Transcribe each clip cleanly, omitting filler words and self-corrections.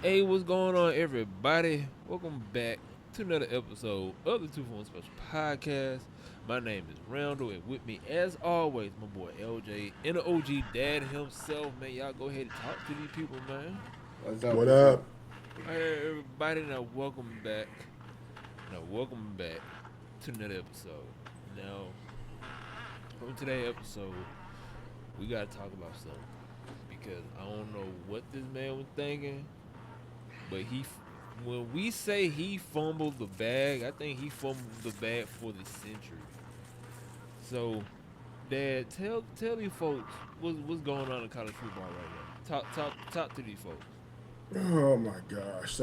Hey, what's going on, everybody? Welcome back to another episode of the Two for One Special Podcast. My name is Randall, and with me, as always, my boy LJ and the OG Dad himself. Man, y'all go ahead and talk to these people, man. What's up? What What's up? up? All right, everybody, now welcome back. Now, welcome back to another episode. Now, from today's episode, we gotta talk about something because I don't know what this man was thinking. But when we say he fumbled the bag, I think he fumbled the bag for the century. So, Dad, tell these folks what's going on in college football right now. Talk to these folks. Oh my gosh.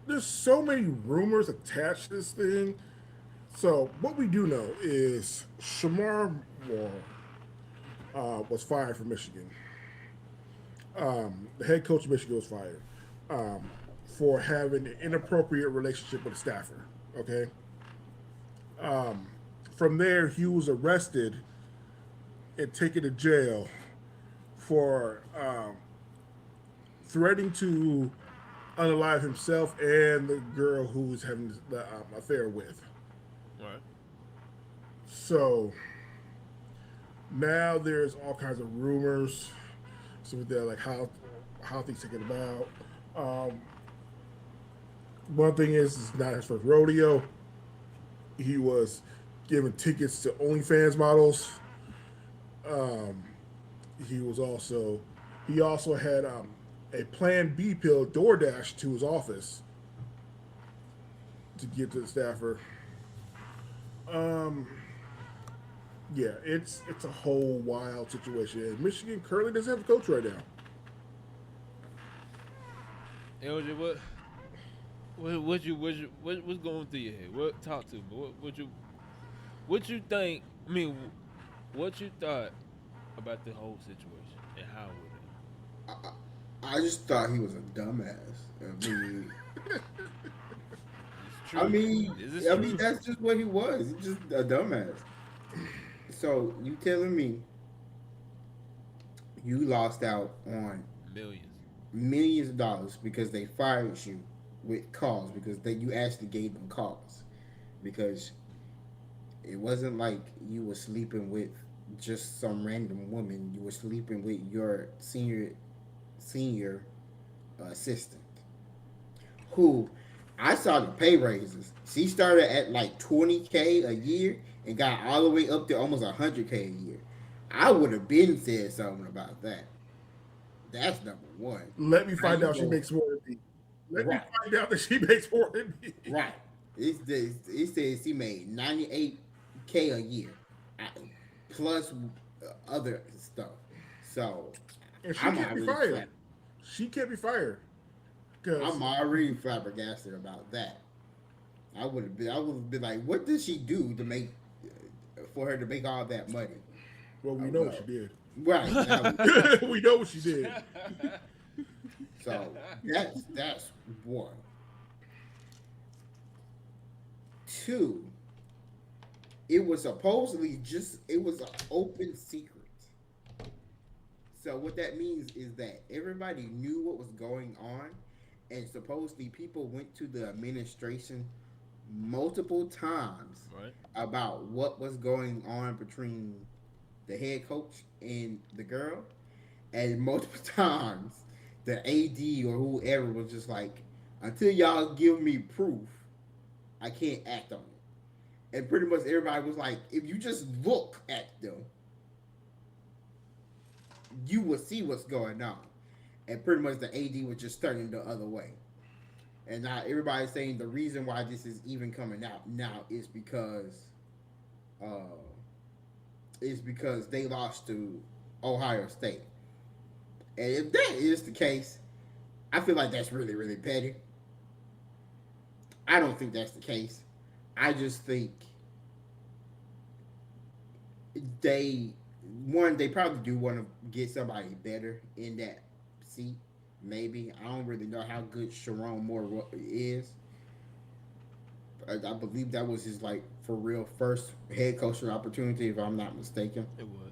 There's so many rumors attached to this thing. So, what we do know is Shamar Moore was fired from Michigan. The head coach of Michigan was fired for having an inappropriate relationship with a staffer. Okay. From there, he was arrested and taken to jail for threatening to unalive himself and the girl who was having the affair with. All right. So now there's all kinds of rumors. So they're like how things taken about. Um, One thing is it's not his first rodeo. He was giving tickets to OnlyFans models. Um, he also had a Plan B pill DoorDash to his office to give to the staffer. Um, yeah, it's a whole wild situation. And Michigan currently doesn't have a coach right now. LJ, what's going through your head? What talk to me? What you think? I mean, what you thought about the whole situation and how it is? I just thought he was a dumbass. It's I true. mean, Is this I mean true? that's just what he was. He's just a dumbass. So you telling me you lost out on Millions. millions of dollars because they fired you with cause because you actually gave them cause because it wasn't like you were sleeping with just some random woman. You were sleeping with your senior assistant who I saw the pay raises. She started at like 20K a year and got all the way up to almost 100K a year. I would have been said something about that. That's number one. Let me How find you out she go makes more than me. Let me right, find out that she makes more than me. right? It says he made 98K a year, uh, plus other stuff. So And she I'm can't be already fired. flab- She can't be fired because I'm already flabbergasted about that. I would have been like, what did she do to make for her to make all that money? well, I we don't know what know. she did. Right now we know. We know what she did. So that's one. Two. It was supposedly just it was an open secret. So what that means is that everybody knew what was going on, and supposedly people went to the administration multiple times Right. about what was going on between the head coach and the girl, and multiple times the AD or whoever was just like, until y'all give me proof, I can't act on it. And pretty much everybody was like, if you just look at them, you will see what's going on. And pretty much the AD was just turning the other way. And now everybody's saying the reason why this is even coming out now uh, is because they lost to Ohio State. And if that is the case, I feel like that's really, really petty. I don't think that's the case. I just think they they probably do want to get somebody better in that seat. Maybe I don't really know how good Sharon Moore is. I believe that was his like for real first head coaching opportunity, if I'm not mistaken. It was.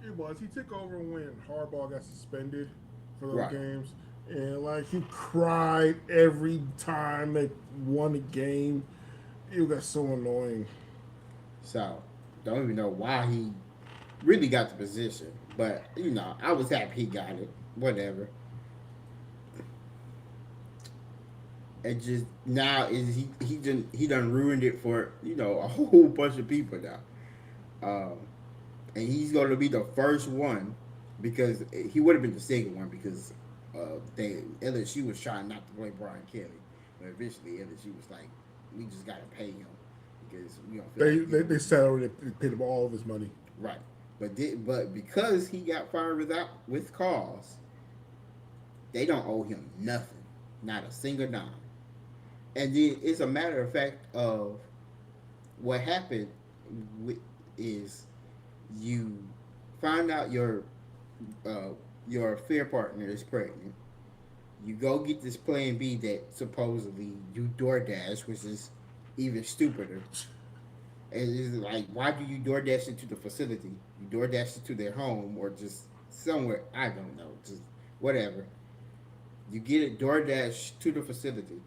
It was. He took over when Harbaugh got suspended. for those Right. games, and like he cried every time they won a game. It got so annoying. So don't even know why he really got the position, but I was happy he got it. Whatever. And just now is he done ruined it for a whole bunch of people now. Um, and he's going to be the first one because he would have been the second one because LSU was trying not to play Brian Kelly, but eventually LSU was like, we just got to pay him because we don't feel They like they, giving they him settled it. They paid him all of his money. right. But because he got fired with cause, they don't owe him nothing, not a single dime. And then it's a matter of fact of what happened with, is you find out uh, your affair partner is pregnant. You go get this Plan B that supposedly you DoorDash, which is even stupider. And it's like, why do you DoorDash it to the facility? You DoorDash it to their home or just somewhere. I don't know. Just whatever. You get it DoorDash to the facility.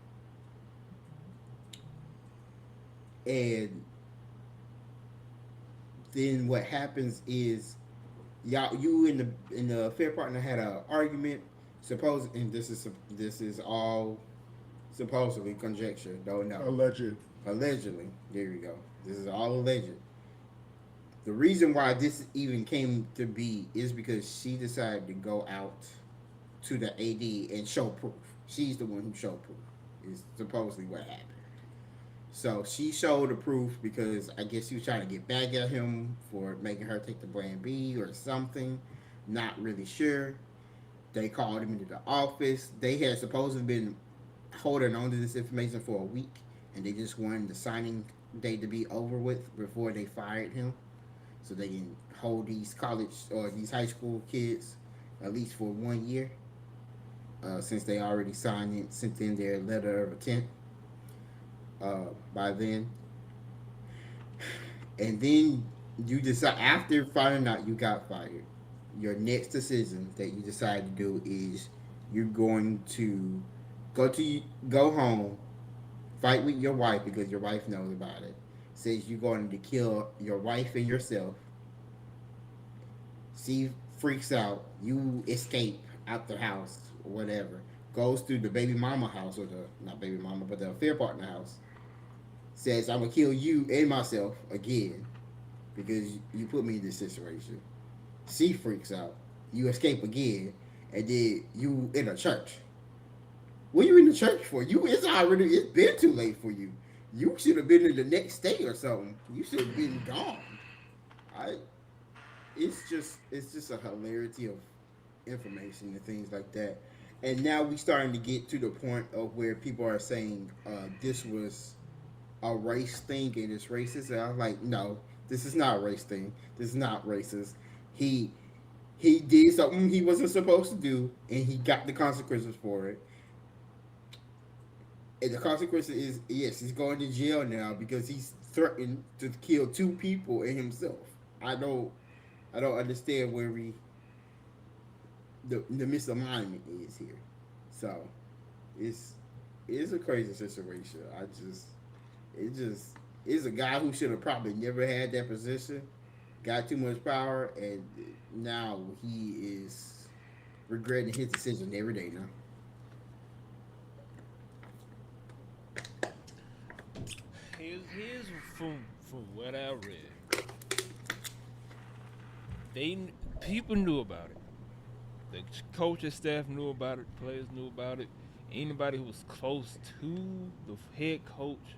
And then what happens is you and the affair partner had an argument. Suppose, and this is all supposedly conjecture. Don't know. Alleged. Allegedly, there we go. This is all alleged. The reason why this even came to be is because she decided to go out to the AD and show proof. She's the one who showed proof. Is supposedly what happened. So she showed the proof because I guess she was trying to get back at him for making her take the Plan B or something. Not really sure. They called him into the office. They had supposedly been holding on to this information for a week, and they just wanted the signing day to be over with before they fired him, so they can hold these college or these high school kids at least for 1 year, since they already sent in their letter of intent by then. And then you decide after finding out you got fired, your next decision that you decide to do is you're going to go home, fight with your wife because your wife knows about it. Says you're going to kill your wife and yourself. She freaks out. You escape out the house or whatever. Goes through the baby mama house or the not baby mama but the affair partner house. Says I'm gonna kill you and myself again because you put me in this situation. She freaks out. You escape again, and then you in a church. What are you in the church for? It's been too late for you. You should have been in the next state or something. You should have been gone. I it's just a hilarity of information and things like that. And now we starting to get to the point of where people are saying this was a race thing and it's racist. And I'm like, no, this is not a race thing. This is not racist. He he did something he wasn't supposed to do, and he got the consequences for it. And the consequence is yes, he's going to jail now because he's threatened to kill two people and himself. I don't I don't understand where the misalignment is here. So it's it's a crazy situation. It just is a guy who should have probably never had that position, got too much power, and now he is regretting his decision every day now. Here's from what I read. They People knew about it. The coaching staff knew about it. Players knew about it. Anybody who was close to the head coach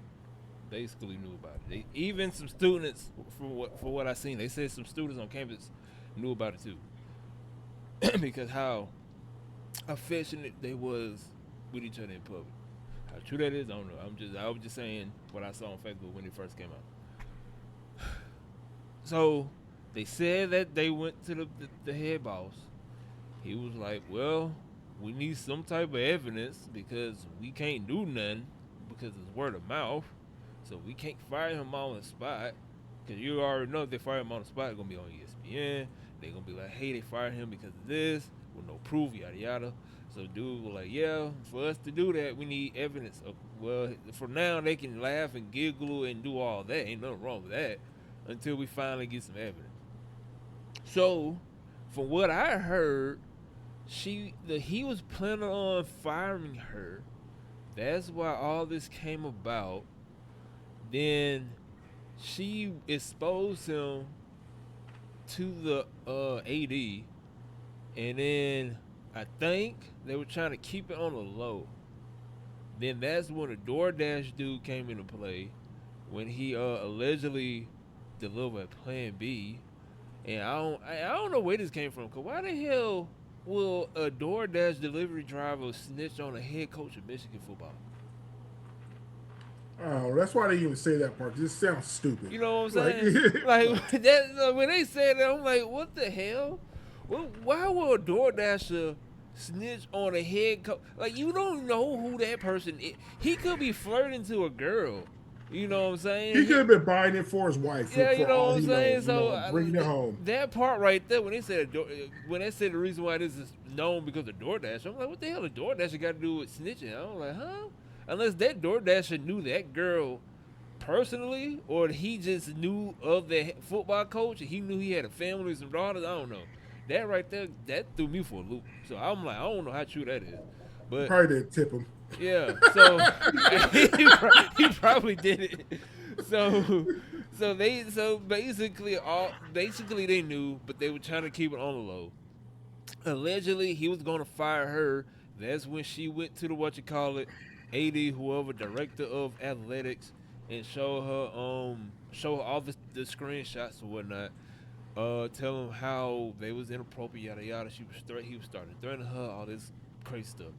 basically knew about it. Even some students, for what I seen, they said some students on campus knew about it too, because how affectionate they was with each other in public. How true that is, I don't know. I was just saying what I saw on Facebook when it first came out. So they said that they went to the head boss. He was like, well, we need some type of evidence because we can't do nothing because it's word of mouth. So we can't fire him on the spot because you already know if they fire him on the spot, it's going to be on ESPN. They're going to be like, hey, they fired him because of this. with no proof, yada yada. So dude was like, yeah, for us to do that, we need evidence. Well, for now they can laugh and giggle and do all that. Ain't nothing wrong with that until we finally get some evidence. So, from what I heard, he was planning on firing her. That's why all this came about. Then she exposed him to the AD, and then I think they were trying to keep it on the low. Then that's when the DoorDash dude came into play, when he allegedly delivered Plan B, and I don't know where this came from. Cause why the hell will a DoorDash delivery driver snitch on a head coach of Michigan football? Oh, that's why they even say that part. 'Cause it sounds stupid. You know what I'm saying? Like that when they said that, I'm like, what the hell? Well, why would a DoorDasher snitch on a head coach? Like, you don't know who that person is. He could be flirting to a girl. You know what I'm saying? He could have been buying it for his wife. Yeah, for you know all what I'm he saying. knows, So bringing it home. That part right there, when they said the reason why this is known because of DoorDash, I'm like, what the hell does DoorDasher got to do with snitching? I'm like, huh? Unless that DoorDasher knew that girl personally, or he just knew of the football coach and he knew he had a family and some daughters. I don't know. That right there, that threw me for a loop. So I'm like, I don't know how true that is. But Probably didn't tip him. yeah, so he probably did it. So basically they knew, but they were trying to keep it on the low. Allegedly, he was going to fire her. That's when she went to the AD, whoever, director of athletics, and show her all the screenshots or whatnot. Tell him how they was inappropriate, yada yada. He was starting to threaten her, all this crazy stuff.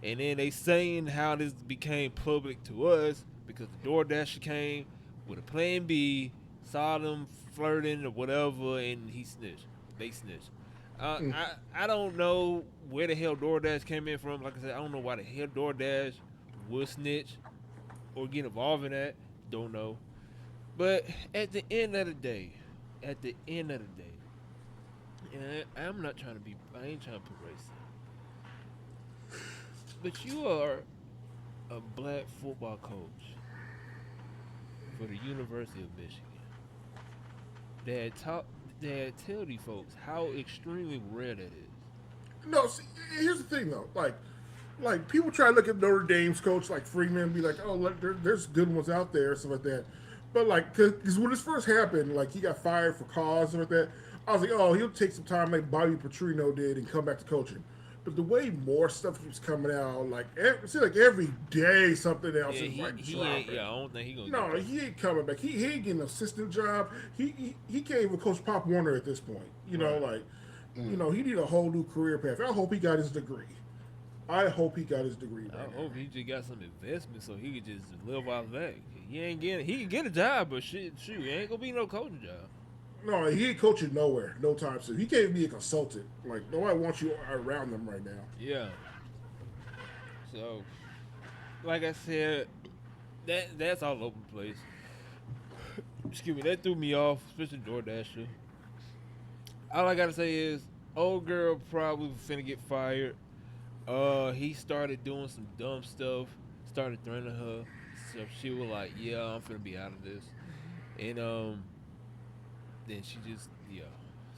And then they saying how this became public to us because the DoorDasher came with a Plan B, saw them flirting or whatever, and he snitched. They snitched. I don't know where the hell DoorDash came in from. Like I said, I don't know why the hell DoorDash would snitch or get involved in that. Don't know. But at the end of the day, and I ain't trying to put race in, but you are a black football coach for the University of Michigan that tell these folks how extremely rare that is. No, see, here's the thing though. Like people try to look at Notre Dame's coach like Freeman and be like, oh, there's good ones out there, stuff like that. But like, because when this first happened, like he got fired for cause and like that, I was like, oh, he'll take some time like Bobby Petrino did and come back to coaching. But the way more stuff keeps coming out, like it seems like every day something else is like dropping. I don't think he gonna. No, he ain't coming back. He ain't getting an assistant job. He can't even coach Pop Warner at this point. You know, like, you know, he need a whole new career path. I hope he got his degree. I hope he got his degree. I hope he just got some investment so he could just live off that. He can get a job, but shoot, it ain't gonna be no coaching job. No, he ain't coaching nowhere, no time soon. He can't even be a consultant. Like, nobody wants you around them right now. Yeah. So, like I said, that's all over the place. Excuse me, that threw me off, especially DoorDasher. All I gotta say is, old girl probably finna get fired. He started doing some dumb stuff, started threatening her. So she was like, yeah, I'm finna be out of this. And, then she just, yeah.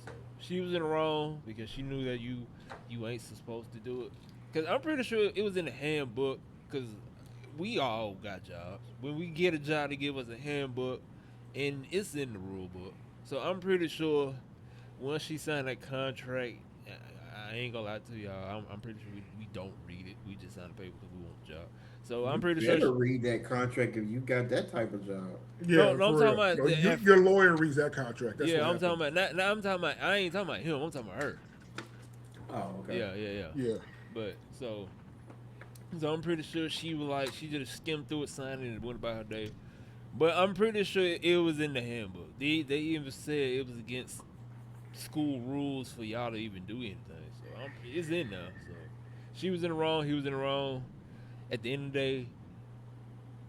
So she was in the wrong because she knew that you ain't supposed to do it. Because I'm pretty sure it was in the handbook, because we all got jobs. When we get a job, they give us a handbook, and it's in the rule book. So I'm pretty sure once she signed that contract, I ain't gonna lie to y'all, I'm pretty sure we don't read it. We just sign the paper because we want a job. So I'm pretty sure. You better read that contract if you got that type of job. Yeah, no, I'm talking about your lawyer reads that contract. That's yeah, I'm talking about. I'm talking about. I ain't talking about him. I'm talking about her. Oh, okay. Yeah. But so I'm pretty sure she was like, she just skimmed through it, signed it, and went about her day. But I'm pretty sure it was in the handbook. They even said it was against school rules for y'all to even do anything. So it's in there. So she was in the wrong. He was in the wrong. At the end of the day,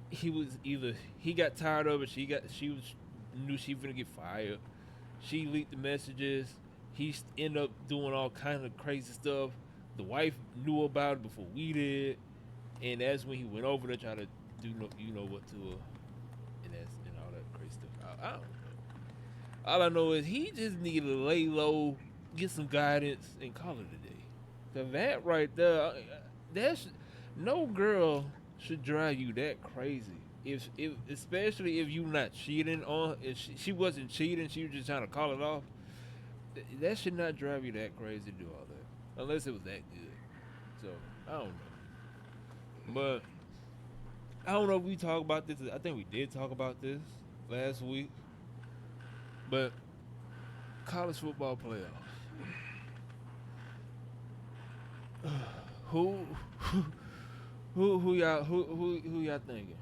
he got tired of it. She knew she was gonna get fired. She leaked the messages, ended up doing all kind of crazy stuff. The wife knew about it before we did, and that's when he went over to try to do what to her, and all that crazy stuff. I don't know. All I know is he just needed to lay low, get some guidance, and call it a day. Cause that right there, that's no girl should drive you that crazy. If especially if you not cheating on, if she wasn't cheating, she was just trying to call it off. That should not drive you that crazy to do all that, unless it was that good. So I don't know, but I don't know if we talk about this. I think we did talk about this last week, but college football playoffs. Who who y'all thinking?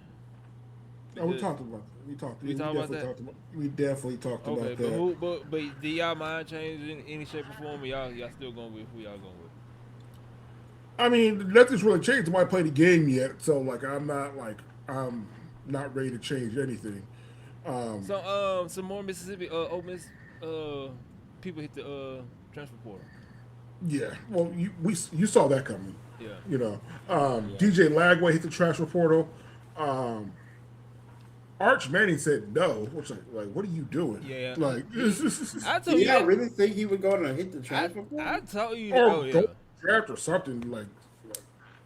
Oh, we Because talked about that. we talked about that. We definitely talked Okay, about but that. but do y'all mind changing in any shape or form? Or y'all still going with who y'all going with? I mean, nothing's really changed. I might play the game yet, so I'm not ready to change anything. Um, So some more Mississippi Ole Miss people hit the transfer portal. yeah, well, you saw that coming. Yeah. You know, Yeah. DJ Lagway hit the transfer portal. Um, Arch Manning said no. Which like, what are you doing? Yeah. Like, I Do told you y'all that. really think he would go to hit the I transfer portal? I told you that. Oh or yeah. go draft or something like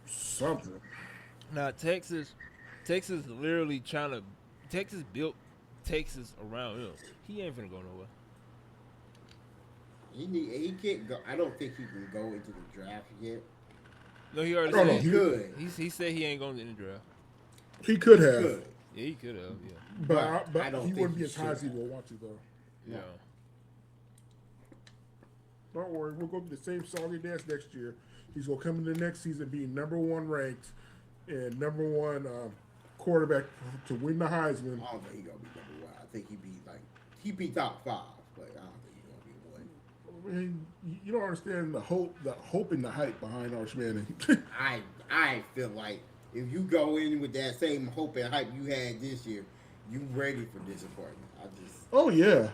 something. Now Texas literally trying to. Texas built Texas around him. He ain't finna go nowhere. He can't go. I don't think he can go into the draft yet. No, he already No, no, said He could. he said he ain't going in the draft. He could He have, could. Yeah, he could have. Yeah. but I don't he think wouldn't he be as high as he should. will want to though. Yeah. Don't worry, we'll go through the same song and dance next year. He's gonna come in the next season being number one ranked and number one quarterback to win the Heisman. I don't think he gonna be number one. I think he'd be top five, but I don't think he's gonna be one. I mean, you don't understand the hope and the hype behind Arch Manning. I feel like if you go in with that same hope and hype you had this year, you ready for disappointment. Oh yeah,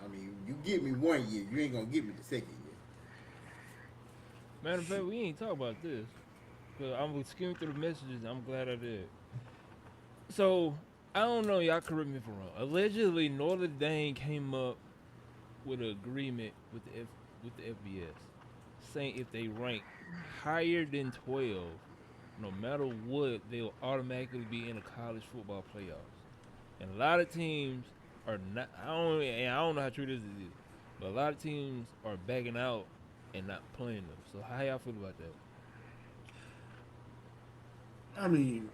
I mean, you get me 1 year, you ain't gonna get me the second year. Matter of fact, we ain't talk about this. Cause I'm skimming through the messages. I'm glad I did. So I don't know. Y'all correct me if I'm wrong. Allegedly, Notre Dame came up with an agreement with the FBS, saying if they rank higher than 12, no matter what, they'll automatically be in the college football playoffs. And a lot of teams are not. I don't know how true this is, but a lot of teams are backing out and not playing them. So how y'all feel about that? I mean,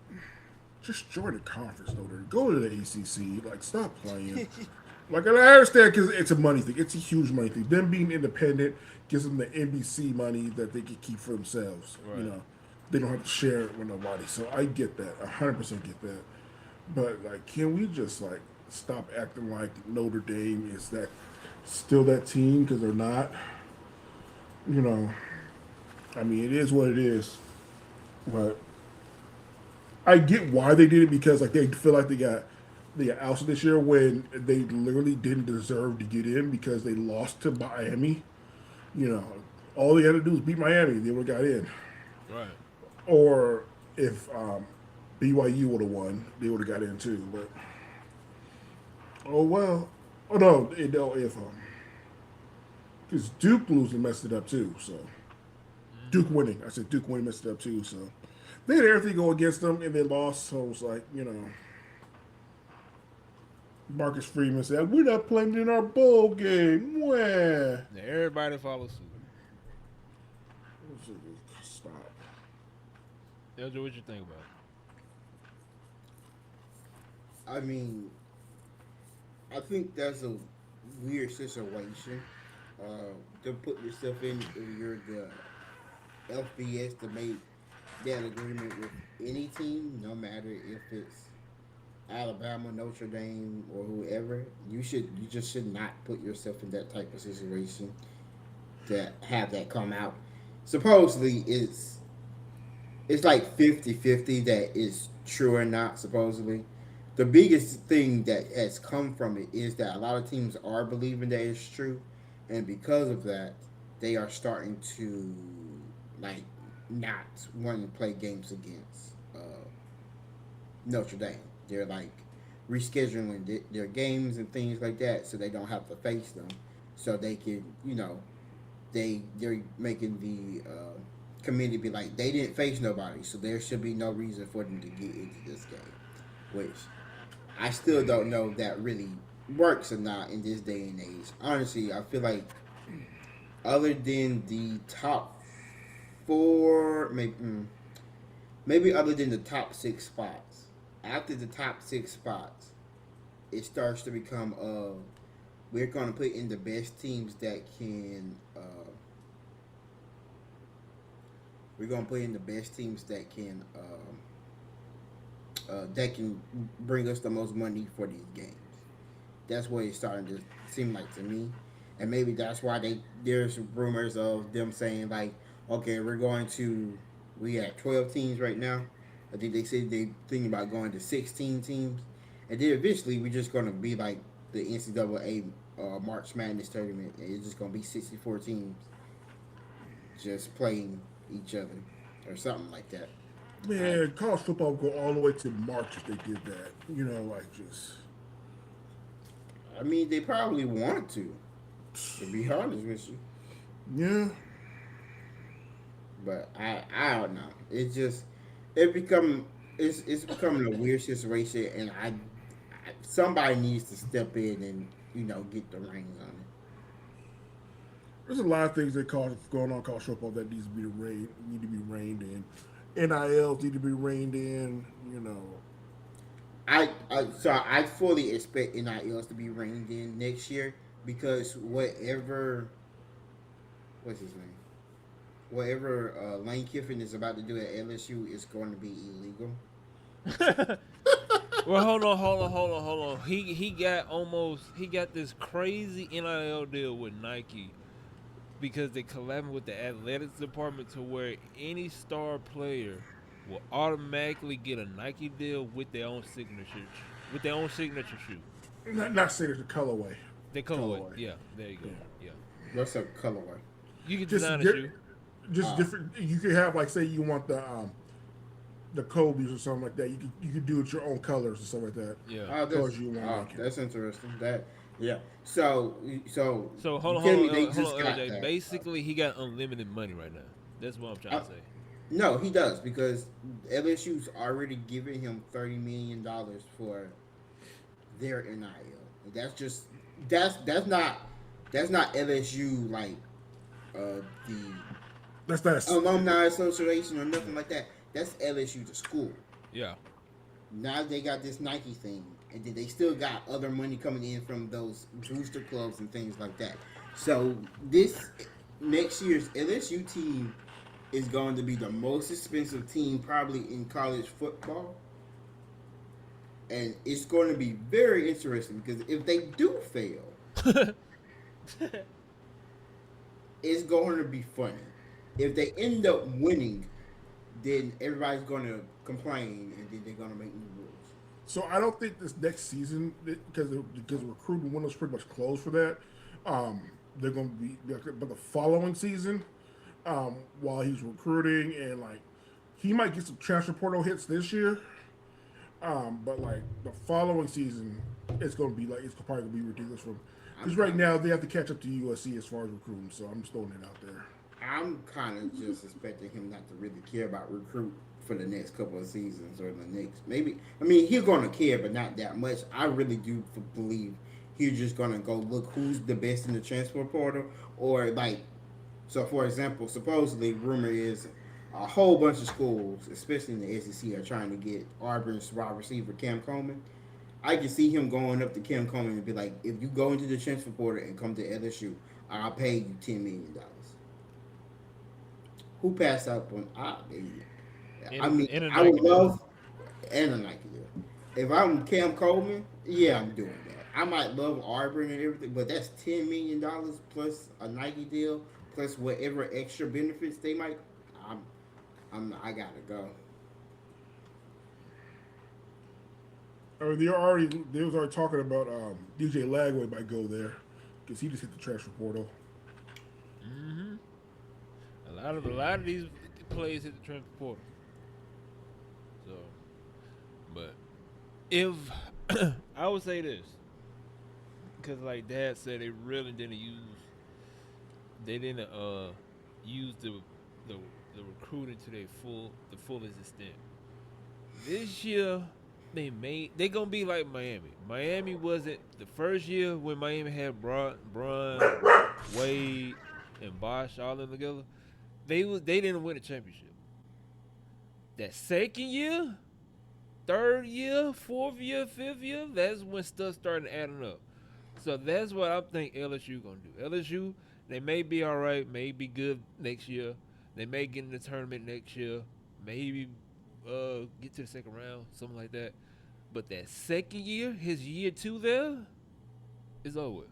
just join the conference, though. Go to the ACC. Like, stop playing. Like, and I understand because it's a money thing. It's a huge money thing. Them being independent gives them the NBC money that they can keep for themselves. Right. You know, they don't have to share it with nobody. So I get that. 100% get that. But like, can we just like stop acting like Notre Dame is that still that team because they're not? You know, I mean, it is what it is. But I get why they did it because like they feel like they got ousted this year when they literally didn't deserve to get in because they lost to Miami. You know, all they had to do was beat Miami, they would have got in. Right. Or if BYU would have won, they would have got in too. But oh well. Oh no, if because Duke losing messed it up too. So Duke winning, I said Duke winning messed it up too. So they had everything go against them and they lost. So it was like Marcus Freeman said, "We're not playing in our bowl game." Where? Now everybody follow suit. Stop. Elder, what you think about it? I mean, I think that's a weird situation to put yourself in if you're the FBS to make that agreement with any team, no matter if it's Alabama, Notre Dame, or whoever. You just should not put yourself in that type of situation to have that come out. Supposedly, it's like 50-50 that is true or not. Supposedly, the biggest thing that has come from it is that a lot of teams are believing that it's true, and because of that, they are starting to like not want to play games against Notre Dame. They're like rescheduling their games and things like that, so they don't have to face them, so they can, they're making the committee be like they didn't face nobody, so there should be no reason for them to get into this game, which I still don't know if that really works or not in this day and age. Honestly, I feel like other than the top four, maybe other than the top six spots, after the top six spots, it starts to become we're going to put in the best teams that can. We're going to put in the best teams that can bring us the most money for these games. That's what it's starting to seem like to me, and maybe that's why there's rumors of them saying like, okay, we have 12 teams right now. I think they said they thinking about going to 16 teams, and then eventually we're just going to be like the NCAA March Madness tournament. And it's just going to be 64 teams just playing each other or something like that. Man, college football would go all the way to March if they did that. Like just. I mean, they probably want to be honest with you. Yeah. But I don't know. It's becoming a weird situation, and somebody needs to step in and get the reins on it. There's a lot of things that going on college football that need to be reined in. NILs need to be reined in. I fully expect NILs to be reined in next year because what's his name, whatever Lane Kiffin is about to do at LSU is going to be illegal. Well, hold on. He got this crazy NIL deal with Nike because they collabed with the athletics department to where any star player will automatically get a Nike deal with their own signature shoe. Not signature colorway. They colorway. Yeah, there you go. Yeah. What's a colorway? You can design a shoe. Just different. You could have like, say you want the Kobe's or something like that. You could do it your own colors and stuff like that. Yeah. That's interesting. Yeah. So hold on, LJ. Basically, he got unlimited money right now. That's what I'm trying to say. No, he does because LSU's already giving him $30 million for their NIL. That's not LSU like that's not alumni association or nothing like that. That's LSU the school. Yeah. Now they got this Nike thing, and then they still got other money coming in from those booster clubs and things like that. So this next year's LSU team is going to be the most expensive team probably in college football. And it's going to be very interesting because if they do fail, it's going to be funny. If they end up winning, then everybody's going to complain and then they're going to make new rules. So I don't think this next season, because recruiting window's pretty much closed for that, they're going to be. But the following season, while he's recruiting and like he might get some transfer portal hits this year, but like the following season, it's going to be like it's probably going to be ridiculous for them. Because right now they have to catch up to USC as far as recruiting, so I'm just throwing it out there. I'm kind of just expecting him not to really care about recruit for the next couple of seasons or the next maybe. I mean, he's going to care, but not that much. I really do believe he's just going to go look who's the best in the transfer portal or like. So, for example, supposedly rumor is a whole bunch of schools, especially in the SEC, are trying to get Auburn's wide receiver Cam Coleman. I can see him going up to Cam Coleman and be like, if you go into the transfer portal and come to LSU, I'll pay you $10 million. Who passed up on? I would love and a Nike deal. If I'm Cam Coleman, yeah, I'm doing that. I might love Auburn and everything, but that's $10 million plus a Nike deal plus whatever extra benefits they might. I gotta go. they was already talking about DJ Lagway might go there because he just hit the transfer portal. Hmm. A lot of these players hit the transfer portal. So, but if I would say this, because like Dad said, they didn't use the the recruiting to the fullest extent. This year they gonna be like Miami. Miami wasn't the first year when Miami had Bron, Wade, and Bosh all in together. They didn't win a championship. That second year, third year, fourth year, fifth year, that's when stuff started adding up. So that's what I think LSU gonna do. LSU, they may be all right, may be good next year. They may get in the tournament next year, maybe get to the second round, something like that. But that second year, his year two there, is over.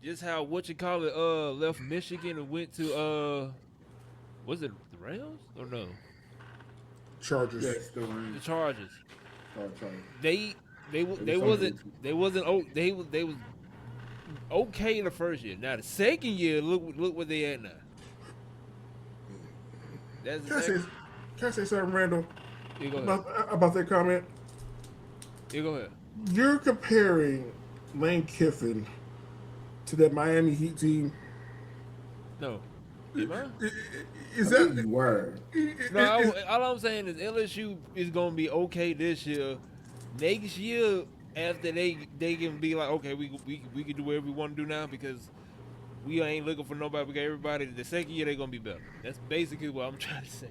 Just how what you call it left Michigan and went to was it the Rams or no? Chargers. Yeah, still running. The Chargers. Sorry. They they wa- It they was wasn't something. they wasn't they was okay the first year. Now the second year, look where they at now. That's Can I say, exactly. can I say something, Randall, You go ahead. about that comment? You go ahead. You're comparing Lane Kiffin to that Miami Heat team. No. Am I? Is I think you that were. No, is- all I'm saying is LSU is gonna be okay this year. Next year, after they can be like, okay, we can do whatever we want to do now because we ain't looking for nobody. We got everybody. The second year they're gonna be better. That's basically what I'm trying to say.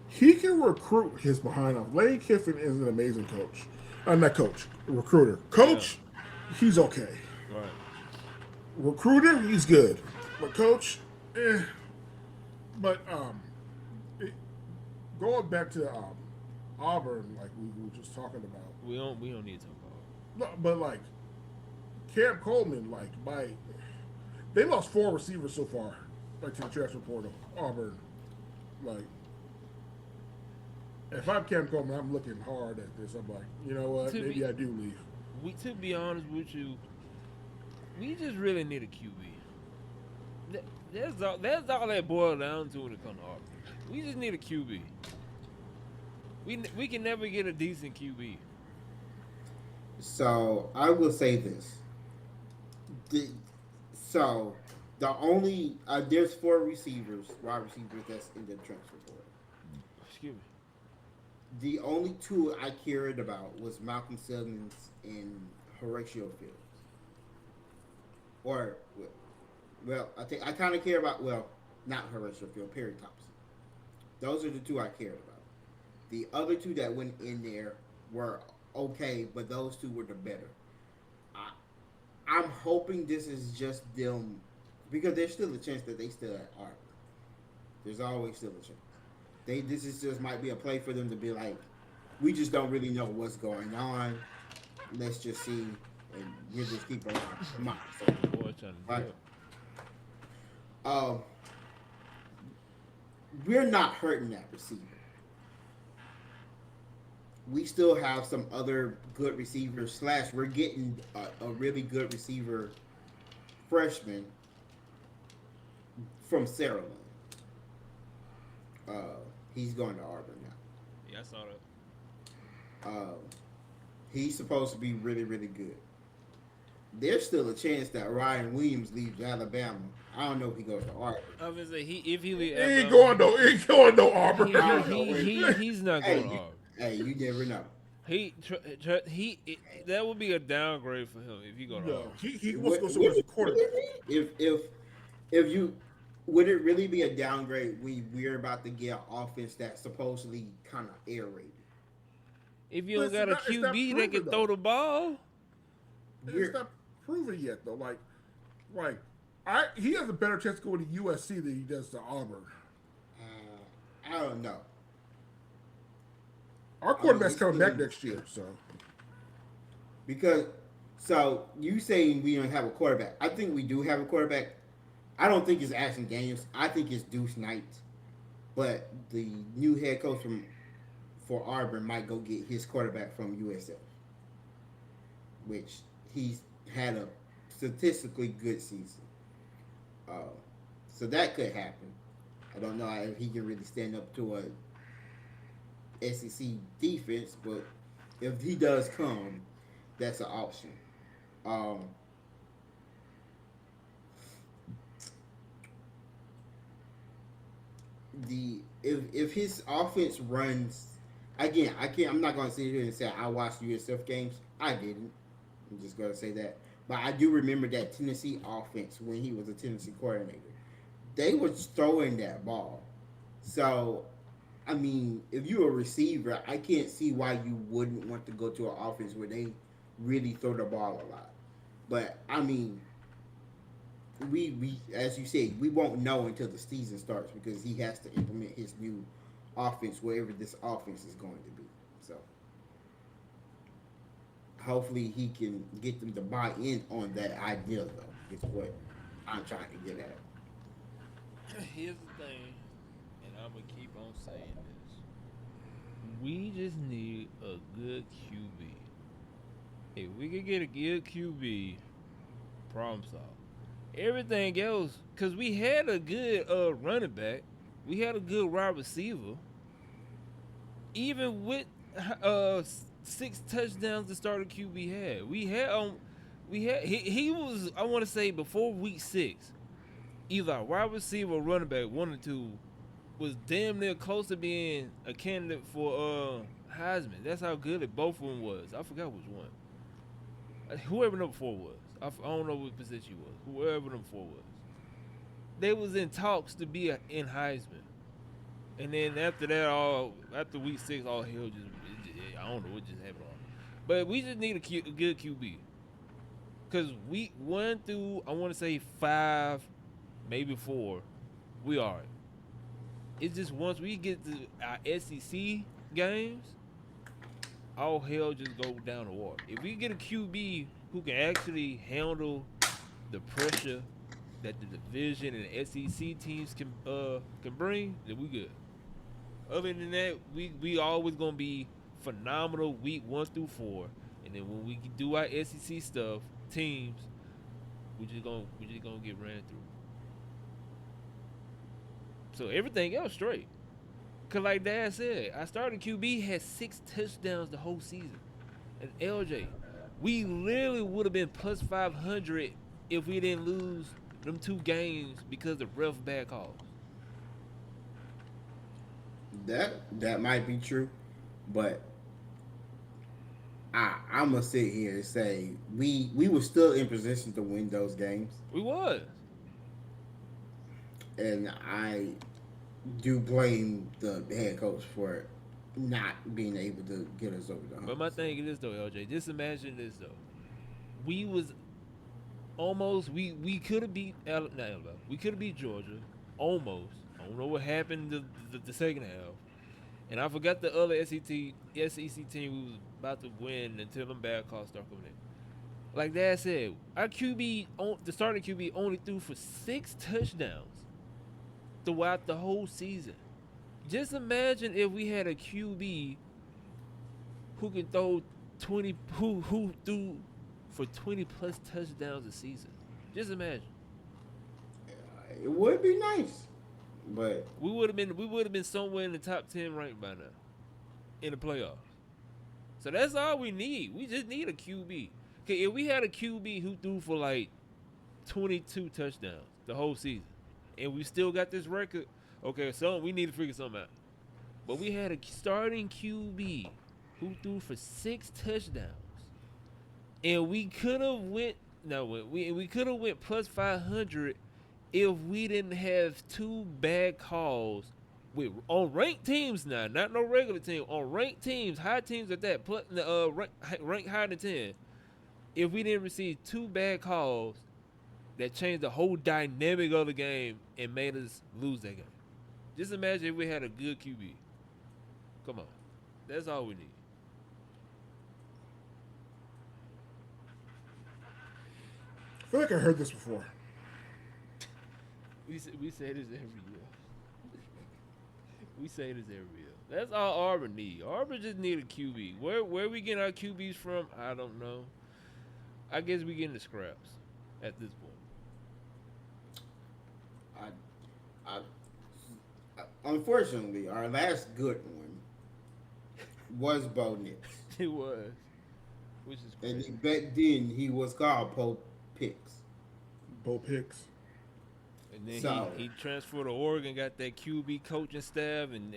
he can recruit his behind off? Lane Kiffin is an amazing coach. Not coach, recruiter. Coach, he's okay. Right. Recruiter, he's good. But coach, But going back to Auburn, like we were just talking about. We don't need to talk about No, but like Cam Coleman, they lost 4 receivers so far, like to the transfer portal. Auburn, like if I'm Cam Coleman, I'm looking hard at this. I'm like, you know what? To Maybe be- I do leave. it. To be honest with you, we just really need a QB. That's all that boils down to when it comes to Auburn. We just need a QB. We can never get a decent QB. So I will say this. The only there's 4 wide receivers that's in the transfer portal. Excuse me. The only 2 I cared about was Malcolm Simmons and Horatio Fields. Or well, I think I kind of care about not Horatio Field, Perry Thompson. Those are the 2 I cared about. The other 2 that went in there were okay, but those 2 were the better. I'm hoping this is just them because there's still a chance that they still at Auburn. There's always still a chance. This is just might be a play for them to be like, we just don't really know what's going on. Let's just see, and we'll just keep an eye. So, Boy, trying to Right. do it. We're not hurting that receiver. We still have some other good receivers. / we're getting a really good receiver freshman from Sarah. He's going to Auburn now. Yeah, I saw that. He's supposed to be really, really good. There's still a chance that Ryan Williams leaves Alabama. I don't know if he goes to Auburn. I was say if he leave He ain't going no Auburn. he's not Hey, going to Auburn. Hey, you never know. That would be a downgrade for him if he go to No, Auburn. he wants to go somewhere as a quarterback. If you would it really be a downgrade when we're about to get an offense that's supposedly kind of air rated? If you don't But got a it's not QB that proven, can though. throw the ball, It's not proven yet though. He has a better chance going to USC than he does to Auburn. I don't know. Our quarterback's he's coming still back in- next year, so Because so you saying we don't have a quarterback? I think we do have a quarterback. I don't think it's Ashton Daniels. I think it's Deuce Knight. But the new head coach for Auburn might go get his quarterback from USF, which he's had a statistically good season. Uh, so that could happen. I don't know if he can really stand up to a SEC defense, but if he does come, that's an option. Um, the if his offense runs again, I'm not gonna sit here and say I watched USF games. I didn't. I'm just gonna say that. But I do remember that Tennessee offense when he was a Tennessee coordinator. They were throwing that ball. So I mean, if you're a receiver, I can't see why you wouldn't want to go to an offense where they really throw the ball a lot. But I mean, we as you said, we won't know until the season starts because he has to implement his new offense wherever this offense is going to be. So hopefully he can get them to buy in on that idea though, is what I'm trying to get at. Here's the thing, and I'm gonna keep on saying this. We just need a good QB. If we could get a good QB, problem solved. Everything else, cause we had a good running back, we had a good wide receiver. Even with uh 6 touchdowns the starter QB had, he was, I want to say, before week 6, either a wide receiver or running back, one or two, was damn near close to being a candidate for Heisman. That's how good it both of them was. I forgot which one. Whoever number 4 was. I don't know what position he was. Whoever number 4 was. They was in talks to be in Heisman. And then after that, after week 6, all hell I don't know what just happened. But we just need a good QB. Because week 1 through, I want to say 5, maybe 4, we are. It's just once we get to our SEC games, all hell just go down the water. If we get a QB who can actually handle the pressure that the division and the SEC teams can bring, then we good. Other than that, we always gonna be phenomenal week 1 through 4, and then when we do our SEC stuff, teams, we just gonna get ran through. So everything else straight. Cause like Dad said, our starting QB had 6 touchdowns the whole season. And LJ, we literally would have been plus 500 if we didn't lose them 2 games because of ref bad calls. That might be true, but I'm gonna sit here and say we were still in position to win those games, We was. and I do blame the head coach for not being able to get us over the hump. But my thing is this though, LJ. Just imagine this though. We was almost we could have beat not Alabama. We could have beat Georgia almost. I don't know what happened the second half. And I forgot the other SEC team we was about to win until them bad calls start coming in. Like Dad said, our QB, the starting QB, only threw for 6 touchdowns throughout the whole season. Just imagine if we had a QB who can throw 20, who threw for 20 plus touchdowns a season. Just imagine. It would be nice, but We would have been somewhere in the top 10 ranked by now in the playoffs. So that's all we need. We just need a QB. Okay, if we had a QB who threw for like 22 touchdowns the whole season, and we still got this record, okay, so we need to figure something out. But we had a starting QB who threw for 6 touchdowns, and we could have we could have went plus 500 if we didn't have 2 bad calls on ranked teams now, not no regular team, on ranked teams, high teams at that, ranked higher than 10. If we didn't receive 2 bad calls that changed the whole dynamic of the game and made us lose that game. Just imagine if we had a good QB. Come on. That's all we need. I feel like I heard this before. We say this every year. We say this every year. That's all Auburn need. Auburn just need a QB. Where we getting our QBs from? I don't know. I guess we getting the scraps at this point. I, unfortunately, our last good one was Bo Nix. It was, which is And crazy. back then, he was called Pope Picks. Bo Picks. And then So- he transferred to Oregon, got that QB coaching staff, and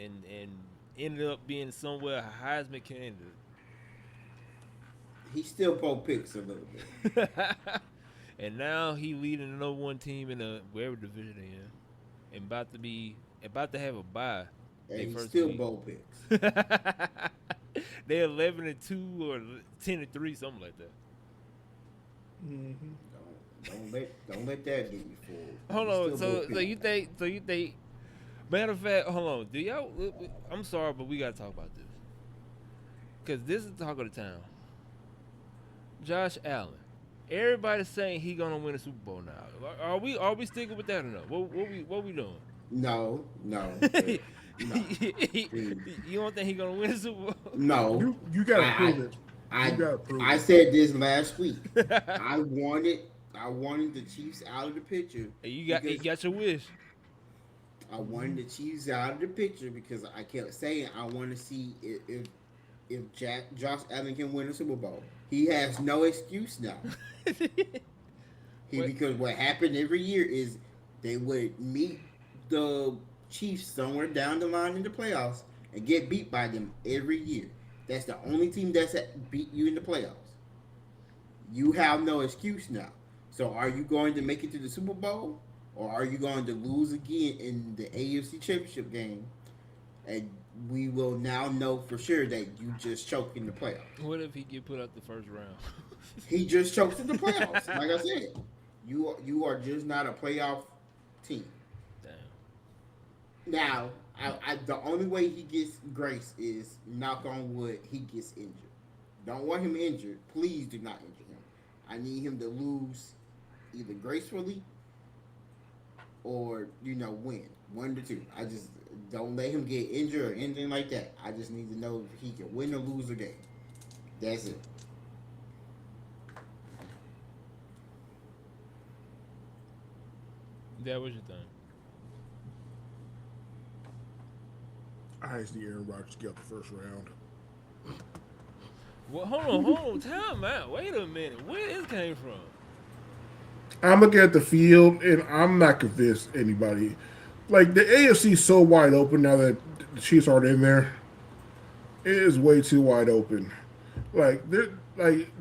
ended up being somewhere a Heisman candidate. He still Pope Picks a little bit. And now he leading the number one team in the wherever division they in, and about to have a bye. And They he's first still week. Bo Picks. They're 11-2 or 10-3, something like that. Don't let that get you fooled. Hold He's on, still Bo so Picks. you think? Matter of fact, hold on. Do y'all? I'm sorry, but we gotta talk about this because this is the talk of the town. Josh Allen. Everybody's saying he gonna win a Super Bowl now. Are we sticking with that or no? What we doing? No. You don't think he gonna win a Super Bowl? No. You gotta prove it. I You gotta prove I it. said this last week. I wanted the Chiefs out of the picture. Hey, you got your wish. I wanted the Chiefs out of the picture because I kept saying I want to see if Josh Allen can win a Super Bowl. He has no excuse now. Because what happened every year is they would meet the Chiefs somewhere down the line in the playoffs and get beat by them every year. That's the only team that's beat you in the playoffs. You have no excuse now. So are you going to make it to the Super Bowl, or are you going to lose again in the AFC Championship game? And we will now know for sure that you just choked in the playoffs. What if he get put out the first round? He just chokes in the playoffs. Like I said, you are just not a playoff team. Damn. Now, the only way he gets grace is, knock on wood, he gets injured. Don't want him injured. Please do not injure him. I need him to lose either gracefully or, win. 1 to 2. I just don't let him get injured or anything like that. I just need to know if he can win or lose a game. That's it. That was your thing. I see Aaron Rodgers get out the first round. Well, hold on, time out. Wait a minute. Where this came from? I'm looking at the field, and I'm not convinced anybody. Like, the AFC is so wide open now that the Chiefs aren't in there. It is way too wide open. Like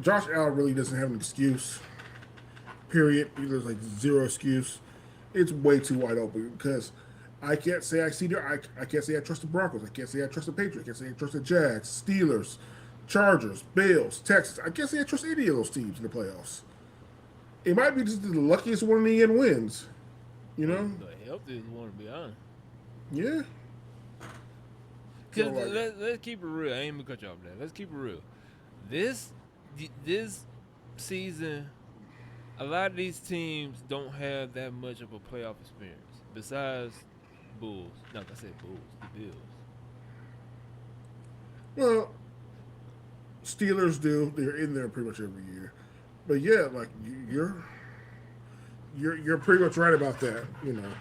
Josh Allen really doesn't have an excuse. Period. There's like zero excuse. It's way too wide open because I can't say I can't say I trust the Broncos. I can't say I trust the Patriots. I can't say I trust the Jags, Steelers, Chargers, Bills, Texas. I can't say I trust any of those teams in the playoffs. It might be just the luckiest one in the end wins. You know? The healthiest one, to be honest. Yeah. Cause So, like- let's keep it real. I ain't gonna cut you off there. Let's keep it real. This season, a lot of these teams don't have that much of a playoff experience. Besides Bulls, not I said Bulls, the Bills. Well, Steelers do. They're in there pretty much every year. But yeah, like you're pretty much right about that. You know.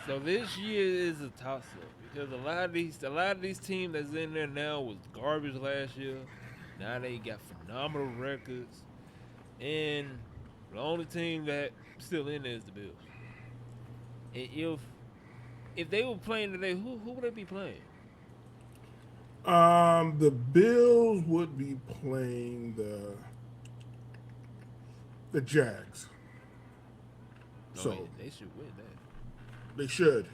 So this year is a toss up because a lot of these teams that's in there now was garbage last year. Now they got phenomenal records, and the only team that still in there is the Bills. And if they were playing today, who would they be playing? The Bills would be playing the Jags. No, So they should win that. they should.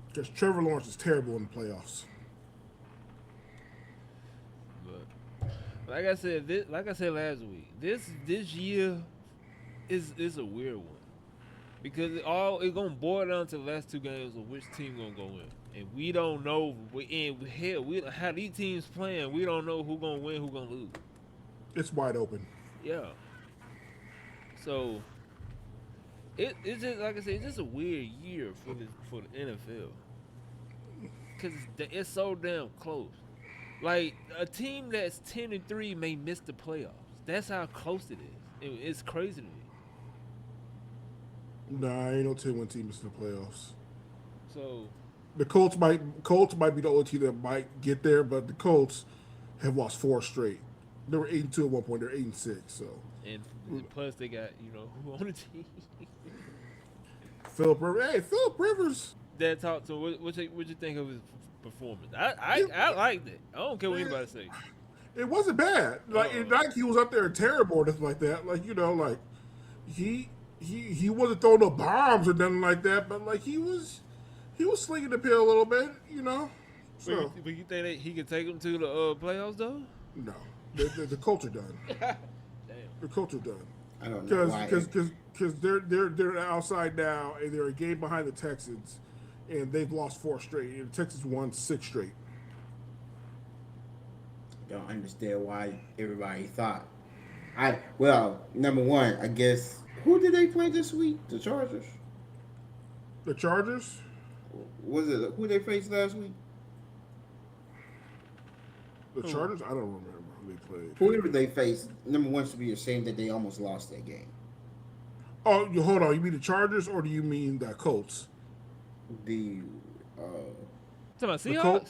Because Trevor Lawrence is terrible in the playoffs. But like I said last week, this year is a weird one because it's gonna boil down to the last two games of which team gonna go in, and we don't know. How these teams playing, we don't know who gonna win, who gonna lose. It's wide open. Yeah. So it's just like I said, it's just a weird year for the NFL because it's so damn close. Like a team that's 10-3 may miss the playoffs. That's how close it is. It's crazy to me. Nah, ain't no 10-win team in the playoffs. So The Colts might be the only team that might get there, but the Colts have lost 4 straight. They were 8-2 at one point. They're 8-6. So and plus they got who on the team Philip Rivers. Hey, Philip Rivers. that talk to what you think of his performance? I liked it. I don't care what anybody say. It wasn't bad. Like it's not like he was up there terrible or nothing like that. Like like he wasn't throwing no bombs or nothing like that. But like he was slinging the pill a little bit. So But you think that he could take them to the playoffs though? no, the Colts are done. Damn. The Colts are done. I don't know why. Because they're outside now and they're a game behind the Texans, and they've lost 4 straight. And the Texans won 6 straight. Don't understand why everybody thought. Number one, I guess who did they play this week? The Chargers. The Chargers. Was it who they faced last week? The Chargers. I don't remember who they played. Whoever they faced, number one should be ashamed that they almost lost that game. Oh, hold on. You mean the Chargers or do you mean the Colts? The Talking about The Seahawks?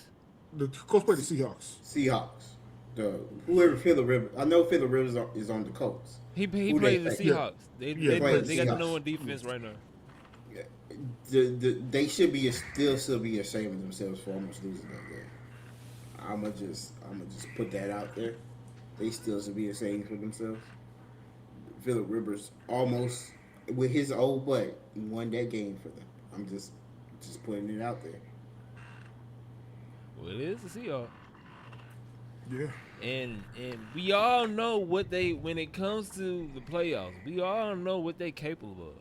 The Colts played the Seahawks. Seahawks. Whoever Phillip Rivers. I know Phillip Rivers is on the Colts. He Who played they the face? Seahawks. Yeah, They played the got the Seahawks. number one defense right now. They should be still be ashamed of themselves for almost losing that game. I'ma just put that out there. They still should be ashamed for themselves. Phillip Rivers almost with his old butt won that game for them. I'm just putting it out there. Well, it is the Seahawks. Yeah. And we all know what when it comes to the playoffs, we all know what they capable of.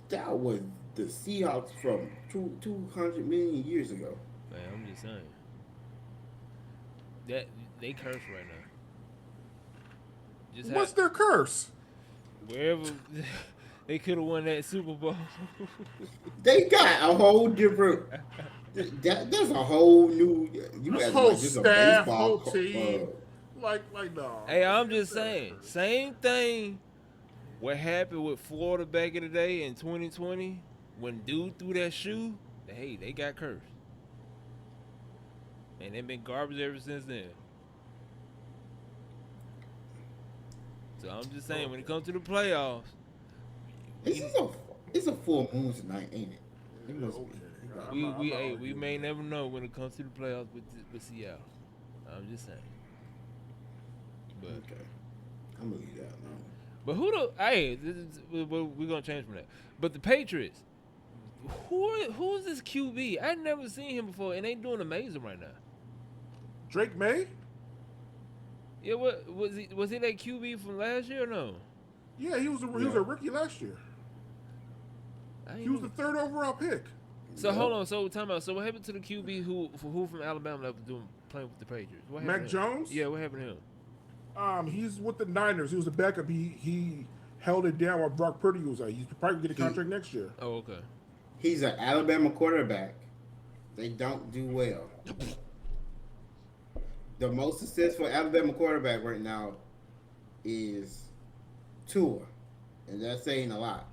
That was the Seahawks from 200 million years ago. Man, I'm just saying. That they curse right now. Just What's their curse? wherever they could have won that Super Bowl. They got a whole different. That's a whole new. You This got whole like just a staff, baseball whole team. Like no. Hey, I'm just saying, same thing. What happened with Florida back in the day in 2020 when dude threw that shoe? Hey, they got cursed, and they've been garbage ever since then. So I'm just saying, when it comes to the playoffs, It's a full moon tonight, ain't it? It must be. we may never know when it comes to the playoffs with Seattle. I'm just saying. But Okay, I'm gonna leave that alone. But we're gonna change from that. But the Patriots, who's this QB? I never seen him before, and they doing amazing right now. Drake May? Yeah, what was he? Was he that QB from last year or no? Yeah, he was a rookie last year. He was the 3rd overall pick. So hold on. So time out. So what happened to the QB who from Alabama that was playing with the Patriots? What happened Mac to him? Jones? Yeah, what happened to him? He's with the Niners. He was a backup. He held it down while Brock Purdy was out. He's probably gonna get a contract next year. Oh, okay. He's an Alabama quarterback. They don't do well. The most successful Alabama quarterback right now is Tua, and that's saying a lot.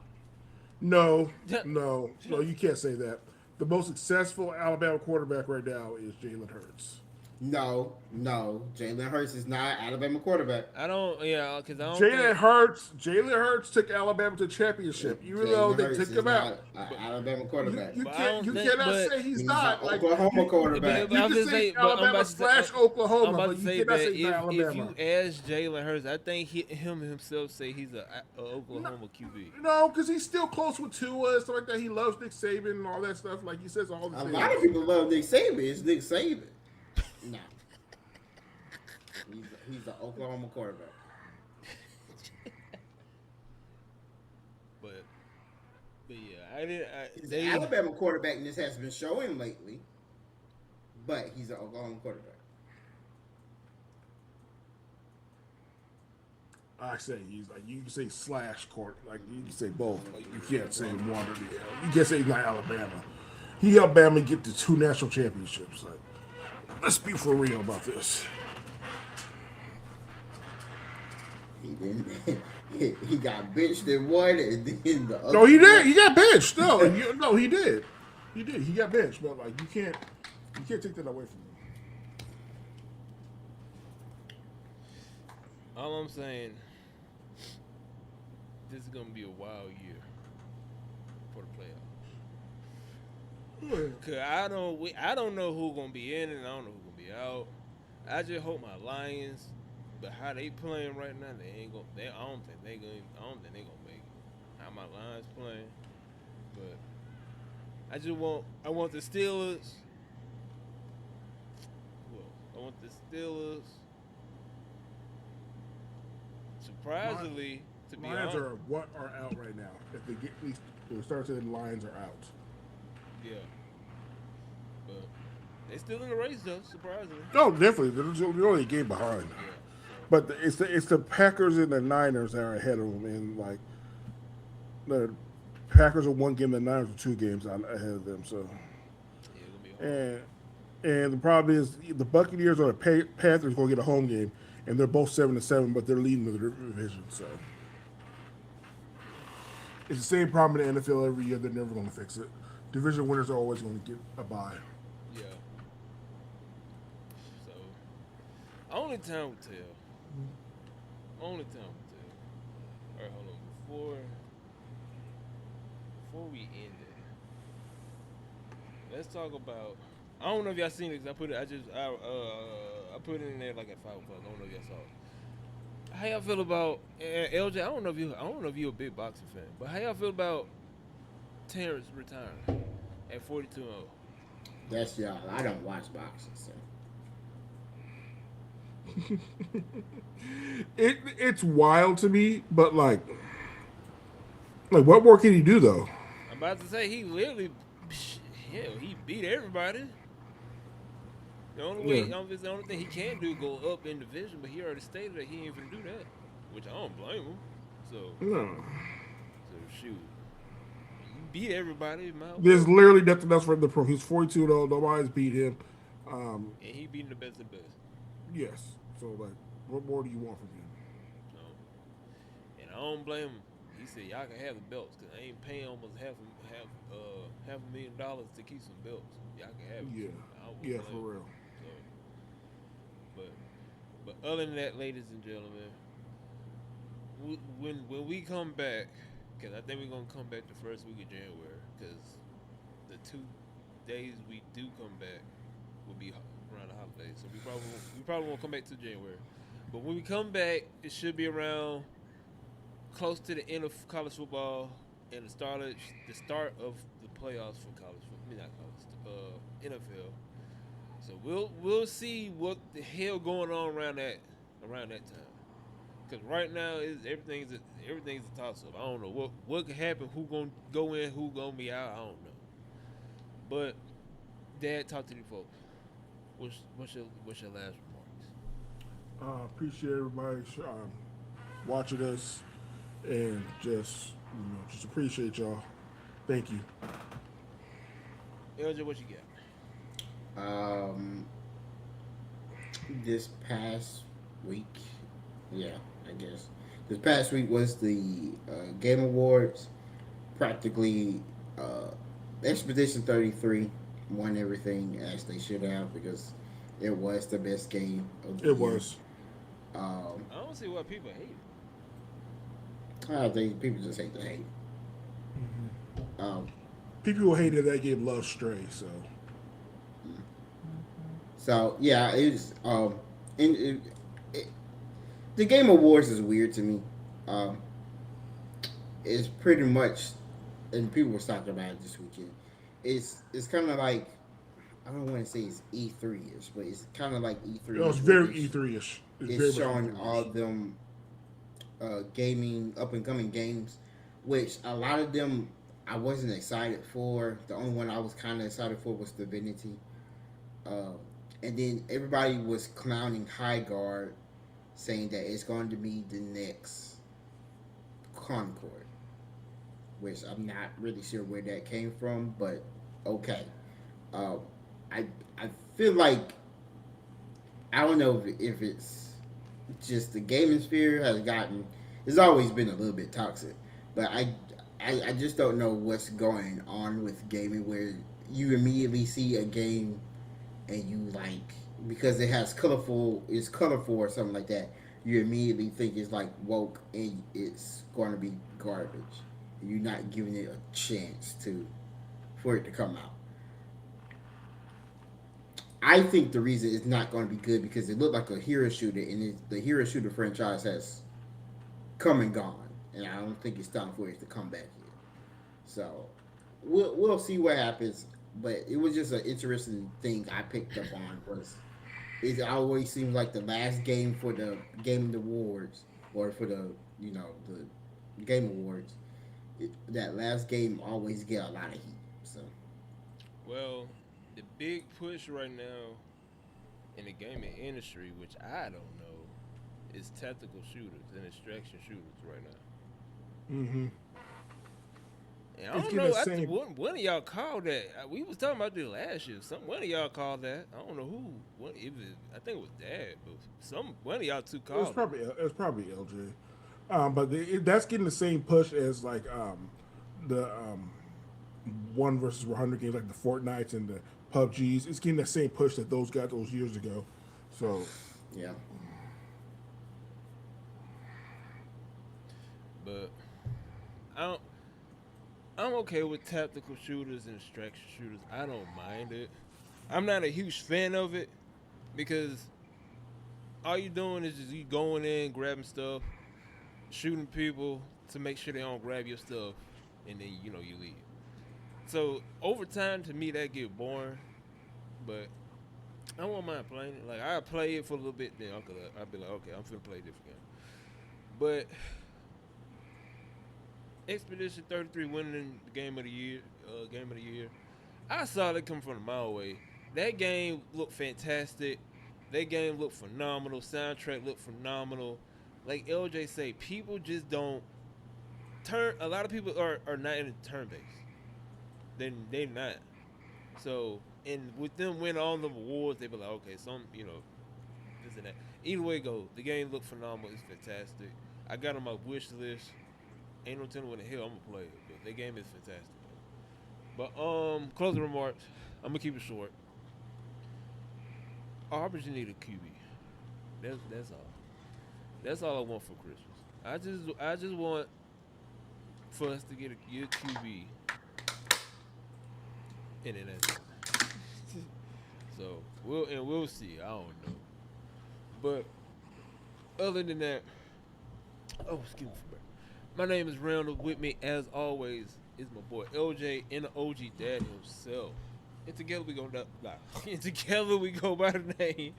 No, you can't say that. The most successful Alabama quarterback right now is Jalen Hurts. No, Jalen Hurts is not an Alabama quarterback. I don't. Yeah, because I don't. Jalen Hurts took Alabama to the championship, even though they took him out. An Alabama quarterback. You But I don't cannot think- say he's He's not. an Like, Oklahoma quarterback. But I'm you just can say saying- but I'm Alabama about to say- / Oklahoma, I'm about but to you say cannot that say he's not if Alabama. you ask Jalen Hurts, I think him himself say he's a Oklahoma QB. No, because he's still close with Tua and stuff like that. He loves Nick Saban and all that stuff. Like he says all the A things. lot of people love Nick Saban. It's Nick Saban. No. He's the Oklahoma quarterback. But yeah, I didn't. He's an Alabama quarterback, and this has been showing lately. But he's an Oklahoma quarterback. I say he's like you can say slash court, like you can say both. Like you can't say one or the other. You can't say he's not Alabama. He helped Bama get to 2 national championships. Like, let's be for real about this. He didn't. He got benched in one, and then the other. No, he did. He got benched. No, he did. He did. He got benched, but like you can't take that away from him. All I'm saying, this is gonna be a wild year for the playoffs. Cause I don't know who's gonna be in and I don't know who's gonna be out. I just hope my Lions, but how they playing right now, they ain't gonna. I don't think they gonna make it. How my Lions playing, but I want the Steelers. Well, I want the Steelers. Surprisingly, to be Lions honest, are out right now. If they get at least the start to the Lions are out. yeah, but they still in the race though. Surprisingly, No, definitely. They're only a game behind. yeah. But it's the Packers and the Niners that are ahead of them, and like the Packers are 1 game, the Niners are 2 games ahead of them. So, Yeah, it's gonna be hard. and the problem is the Buccaneers or the Panthers going to get a home game, and they're both 7-7, but they're leading the division. So it's the same problem in the NFL every year. They're never going to fix it. Division winners are always going to get a bye. Yeah. So, only time will tell. Only time will tell. All right, hold on. Before we end it, let's talk about. I don't know if y'all seen it. 'Cause I put it. I put it in there like at 5 o'clock. I don't know if y'all saw it. How y'all feel about LJ? I don't know if you're a big boxing fan, but how y'all feel about Terrence retiring at 42-0? That's y'all. I don't watch boxing, so. It's wild to me, but like what more can he do though? I'm about to say he literally, hell, he beat everybody. The only way, Yeah. the only thing he can do go up in division, but he already stated that he ain't gonna do that, which I don't blame him. So No. shoot, you beat everybody, There's literally nothing else for him to prove. He's 42 though. Nobody's beat him. and he beating the best of the best. Yes. So like, what more do you want from him? So, and I don't blame him. He said y'all can have the belts because I ain't paying almost $500,000 to keep some belts. Y'all can have it. Yeah. I won't Yeah, blame for him. real. So, but other than that, ladies and gentlemen, when we come back, because I think we're gonna come back the first week of January, because the 2 days we do come back will be around the holidays, so we probably won't come back to January. But when we come back, it should be around close to the end of college football and the start of the playoffs for college football, not college, NFL. So we'll see what the hell going on around that time. Because right now everything's a toss up. I don't know what could happen, who gonna go in, who gonna be out. I don't know. But Dad, talk to you folks. What's your last remarks? Appreciate everybody watching us, and just appreciate y'all. Thank you. LJ, what you got? This past week, yeah, I guess this past week was the Game Awards. Practically, Expedition 33 won everything as they should have because it was the best game of the year. It was. I don't see why people hate it. I think people just hate to hate. People who hated that game love Stray, so. So yeah, it's the Game Awards is weird to me. It's pretty much, and people were talking about it this weekend. It's kind of like, I don't want to say it's E3ish, but it's kind of like E3. It was very E3ish. It's showing all them gaming, up and coming games, which a lot of them I wasn't excited for. The only one I was kind of excited for was Divinity. And then everybody was clowning High Guard saying that it's going to be the next Concord, which I'm not really sure where that came from, but okay. Um, I feel like I don't know if it's just the gaming sphere has gotten. It's always been a little bit toxic, but I just don't know what's going on with gaming where you immediately see a game and you like because it has colorful or something like that. You immediately think it's like woke and it's going to be garbage. You're not giving it a chance to for it to come out. I think the reason it's not going to be good because it looked like a hero shooter, and the hero shooter franchise has come and gone, and I don't think it's time for it to come back here. So we'll see what happens. But it was just an interesting thing I picked up on was it always seems like the last game for the Game Awards or for the the Game Awards, that last game always get a lot of heat. So Well, the big push right now in the gaming industry, which I don't know, is tactical shooters and extraction shooters right now. Mm-hmm. And I It's don't getting know. the same. One of y'all called that. We was talking about this last year. One of y'all called that. I don't know who. I think it was Dad, but one of y'all two called it. It was probably LJ. But that's getting the same push as like the one versus 100 games, like the Fortnites and the PUBGs. It's getting the same push that those got those years ago. So yeah, But I don't. I'm okay with tactical shooters and extraction shooters. I don't mind it. I'm not a huge fan of it because all you doing is just you going in, grabbing stuff, shooting people to make sure they don't grab your stuff, and then you leave. So over time, to me, that get boring. But I won't mind playing it. Like I play it for a little bit, then I'll be like, okay, I'm finna play a different game. But Expedition 33 winning the game of the year. I saw that come from a mile away. That game looked fantastic. That game looked phenomenal. Soundtrack looked phenomenal. Like LJ say, people just don't turn. A lot of people are not in turn based. They not. So and with them winning all the awards, they be like, okay, this and that. Either way it goes, the game looked phenomenal. It's fantastic. I got on my wish list. Ain't no telling when the hell I'm gonna play it, but that game is fantastic. But closing remarks. I'm gonna keep it short. Aubrey need a QB. That's all. That's all I want for Christmas. I just want for us to get a good QB, and then that's it. So we'll see. I don't know. But other than that, excuse me for break. My name is Randall. With me, as always, is my boy LJ and the OG Dad himself. And together we go and together we go by the name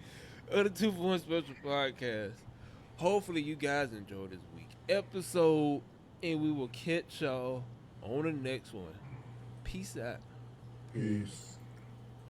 of the 2 for 1 Special Podcast. Hopefully you guys enjoyed this week episode, and we will catch y'all on the next one. Peace out. peace.